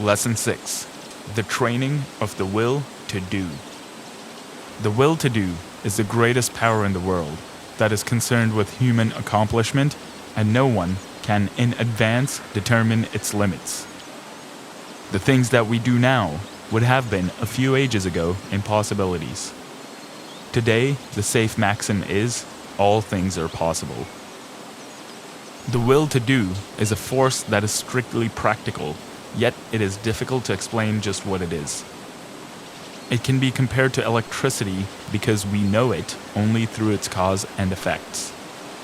Lesson 6. The training of the will to do. The will to do is the greatest power in the world that is concerned with human accomplishment, and no one can in advance determine its limits. The things that we do now would have been a few ages ago impossibilities. Today, the safe maxim is, all things are possible. The will to do is a force that is strictly practical, yet it is difficult to explain just what it is. It can be compared to electricity because we know it only through its cause and effects.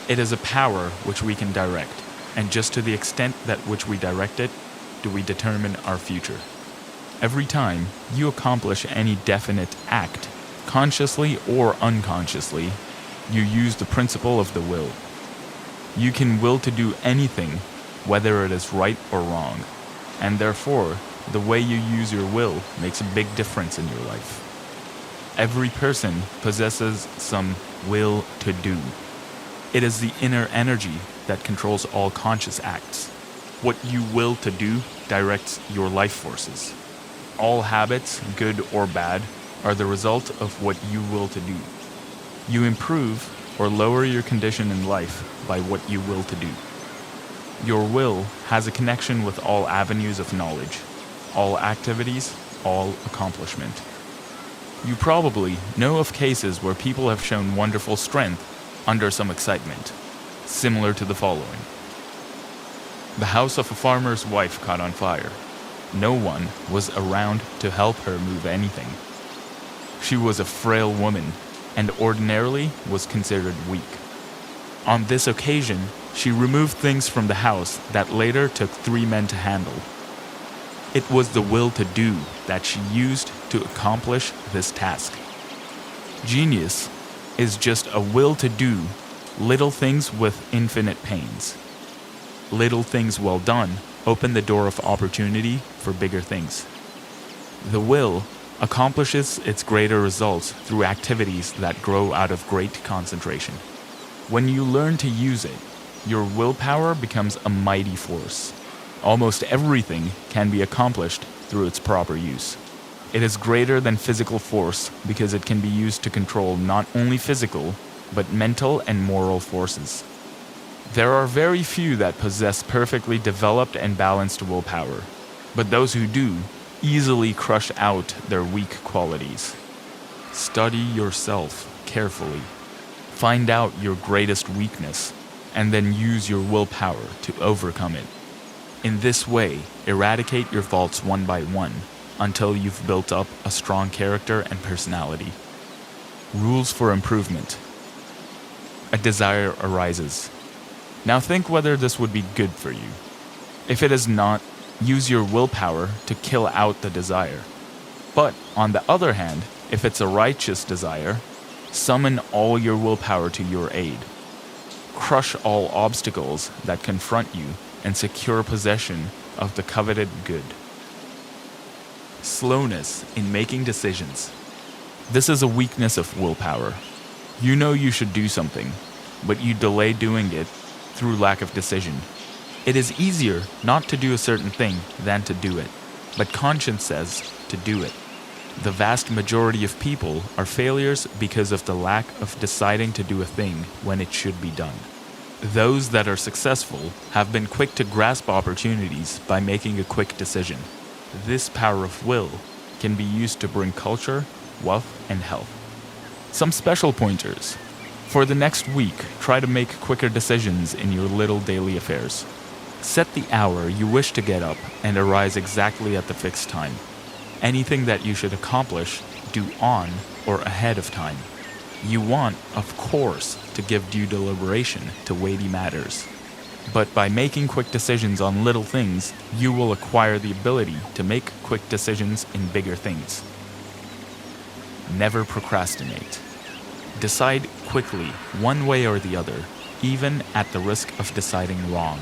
It is a power which we can direct, and just to the extent that which we direct it, do we determine our future. Every time you accomplish any definite act, consciously or unconsciously, you use the principle of the will. You can will to do anything, whether it is right or wrong, and therefore, the way you use your will makes a big difference in your life. Every person possesses some will to do. It is the inner energy that controls all conscious acts. What you will to do directs your life forces. All habits, good or bad, are the result of what you will to do. You improve or lower your condition in life by what you will to do. Your will has a connection with all avenues of knowledge, all activities, all accomplishment. You probably know of cases where people have shown wonderful strength under some excitement, similar to the following. The house of a farmer's wife caught on fire. No one was around to help her move anything. She was a frail woman and ordinarily was considered weak. On this occasion, she removed things from the house that later took 3 men to handle. It was the will to do that she used to accomplish this task. Genius is just a will to do little things with infinite pains. Little things well done open the door of opportunity for bigger things. The will accomplishes its greater results through activities that grow out of great concentration. When you learn to use it, your willpower becomes a mighty force. Almost everything can be accomplished through its proper use. It is greater than physical force because it can be used to control not only physical, but mental and moral forces. There are very few that possess perfectly developed and balanced willpower, but those who do easily crush out their weak qualities. Study yourself carefully. Find out your greatest weakness, and then use your willpower to overcome it. In this way, eradicate your faults one by one until you've built up a strong character and personality. Rules for improvement. A desire arises. Now think whether this would be good for you. If it is not, use your willpower to kill out the desire. But on the other hand, if it's a righteous desire, summon all your willpower to your aid. Crush all obstacles that confront you and secure possession of the coveted good. Slowness in making decisions. This is a weakness of willpower. You know you should do something, but you delay doing it through lack of decision. It is easier not to do a certain thing than to do it, but conscience says to do it. The vast majority of people are failures because of the lack of deciding to do a thing when it should be done. Those that are successful have been quick to grasp opportunities by making a quick decision. This power of will can be used to bring culture, wealth, and health. Some special pointers. For the next week, try to make quicker decisions in your little daily affairs. Set the hour you wish to get up and arise exactly at the fixed time. Anything that you should accomplish, do on or ahead of time. You want, of course, to give due deliberation to weighty matters. But by making quick decisions on little things, you will acquire the ability to make quick decisions in bigger things. Never procrastinate. Decide quickly, one way or the other, even at the risk of deciding wrong.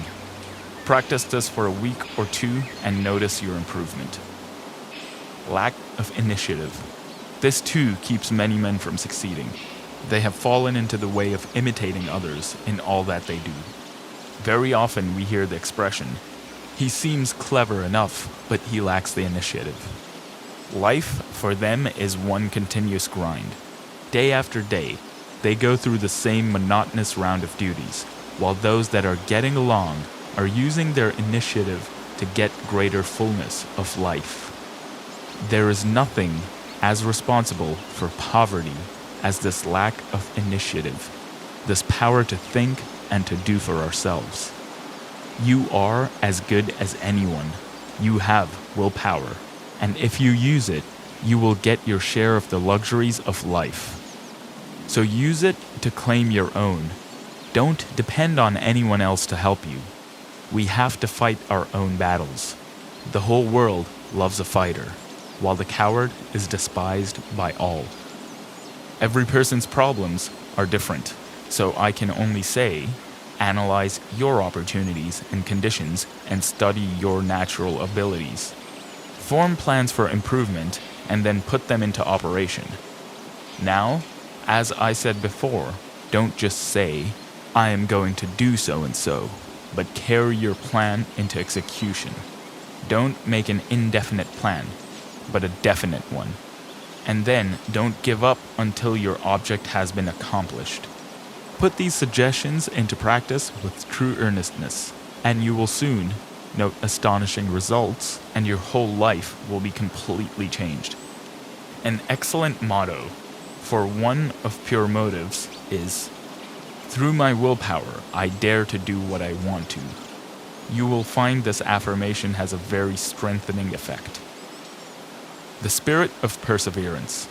Practice this for a week or 2 and notice your improvement. Lack of initiative. This too keeps many men from succeeding. They have fallen into the way of imitating others in all that they do. Very often we hear the expression, He seems clever enough, but he lacks the initiative. Life, for them, is one continuous grind. Day after day, they go through the same monotonous round of duties, while those that are getting along are using their initiative to get greater fullness of life. There is nothing as responsible for poverty as this lack of initiative, this power to think and to do for ourselves. You are as good as anyone. You have willpower, and if you use it, you will get your share of the luxuries of life. So use it to claim your own. Don't depend on anyone else to help you. We have to fight our own battles. The whole world loves a fighter, while the coward is despised by all. Every person's problems are different, so I can only say, analyze your opportunities and conditions and study your natural abilities. Form plans for improvement and then put them into operation. Now, as I said before, don't just say, I am going to do so and so, but carry your plan into execution. Don't make an indefinite plan, but a definite one. And then don't give up until your object has been accomplished. Put these suggestions into practice with true earnestness, and you will soon note astonishing results, and your whole life will be completely changed. An excellent motto for one of pure motives is, through my willpower, I dare to do what I want to. You will find this affirmation has a very strengthening effect. The spirit of perseverance.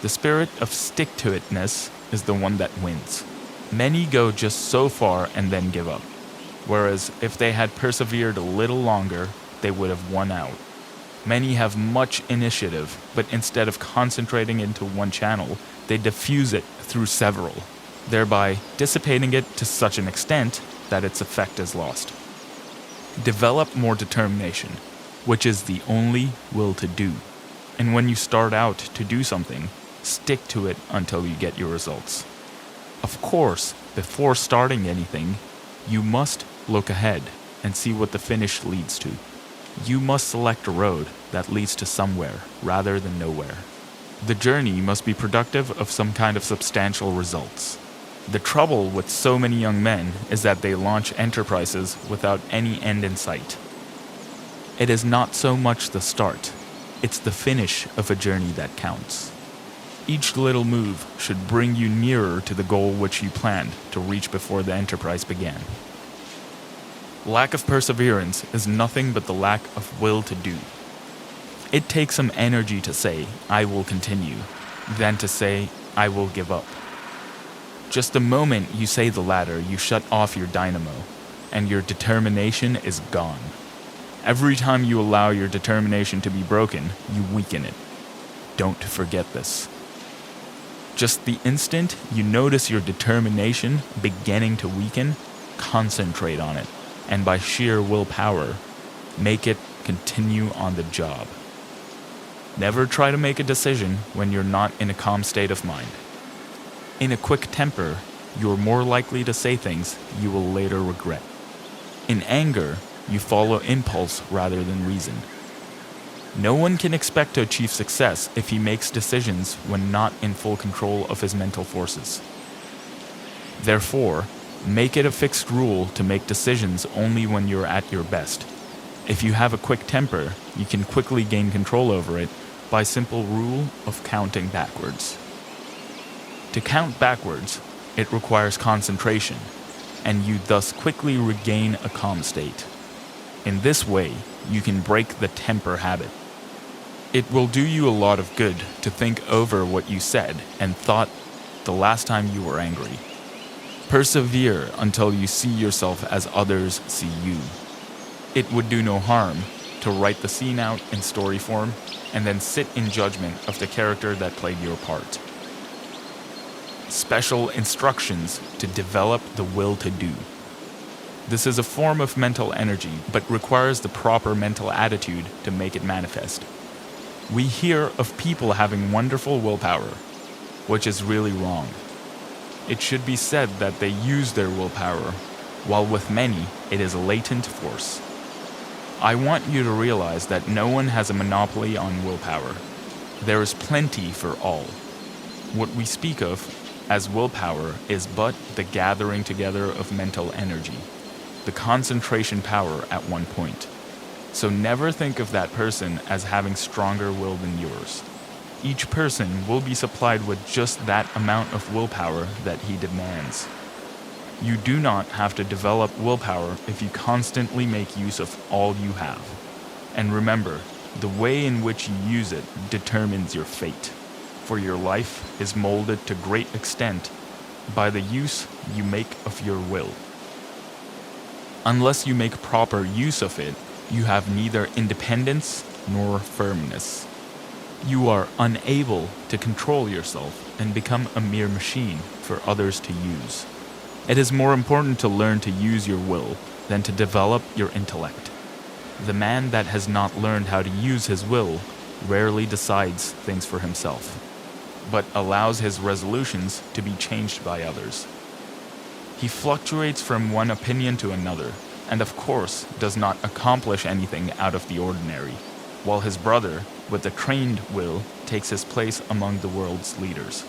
The spirit of stick-to-itness is the one that wins. Many go just so far and then give up, whereas if they had persevered a little longer, they would have won out. Many have much initiative, but instead of concentrating into one channel, they diffuse it through several, thereby dissipating it to such an extent that its effect is lost. Develop more determination, which is the only will to do. And when you start out to do something, stick to it until you get your results. Of course, before starting anything, you must look ahead and see what the finish leads to. You must select a road that leads to somewhere rather than nowhere. The journey must be productive of some kind of substantial results. The trouble with so many young men is that they launch enterprises without any end in sight. It is not so much the start, it's the finish of a journey that counts. Each little move should bring you nearer to the goal which you planned to reach before the enterprise began. Lack of perseverance is nothing but the lack of will to do. It takes some energy to say, I will continue, than to say, I will give up. Just the moment you say the latter, you shut off your dynamo, and your determination is gone. Every time you allow your determination to be broken, you weaken it. Don't forget this. Just the instant you notice your determination beginning to weaken, concentrate on it, and by sheer willpower, make it continue on the job. Never try to make a decision when you're not in a calm state of mind. In a quick temper, you're more likely to say things you will later regret. In anger, you follow impulse rather than reason. No one can expect to achieve success if he makes decisions when not in full control of his mental forces. Therefore, make it a fixed rule to make decisions only when you're at your best. If you have a quick temper, you can quickly gain control over it by simple rule of counting backwards. To count backwards, it requires concentration, and you thus quickly regain a calm state. In this way, you can break the temper habit. It will do you a lot of good to think over what you said and thought the last time you were angry. Persevere until you see yourself as others see you. It would do no harm to write the scene out in story form and then sit in judgment of the character that played your part. Special instructions to develop the will to do. This is a form of mental energy, but requires the proper mental attitude to make it manifest. We hear of people having wonderful willpower, which is really wrong. It should be said that they use their willpower, while with many it is latent force. I want you to realize that no one has a monopoly on willpower. There is plenty for all. What we speak of as willpower is but the gathering together of mental energy, the concentration power at one point. So never think of that person as having stronger will than yours. Each person will be supplied with just that amount of willpower that he demands. You do not have to develop willpower if you constantly make use of all you have. And remember, the way in which you use it determines your fate, for your life is molded to great extent by the use you make of your will. Unless you make proper use of it, you have neither independence nor firmness. You are unable to control yourself and become a mere machine for others to use. It is more important to learn to use your will than to develop your intellect. The man that has not learned how to use his will rarely decides things for himself, but allows his resolutions to be changed by others. He fluctuates from one opinion to another, and of course does not accomplish anything out of the ordinary, while his brother, with a trained will, takes his place among the world's leaders.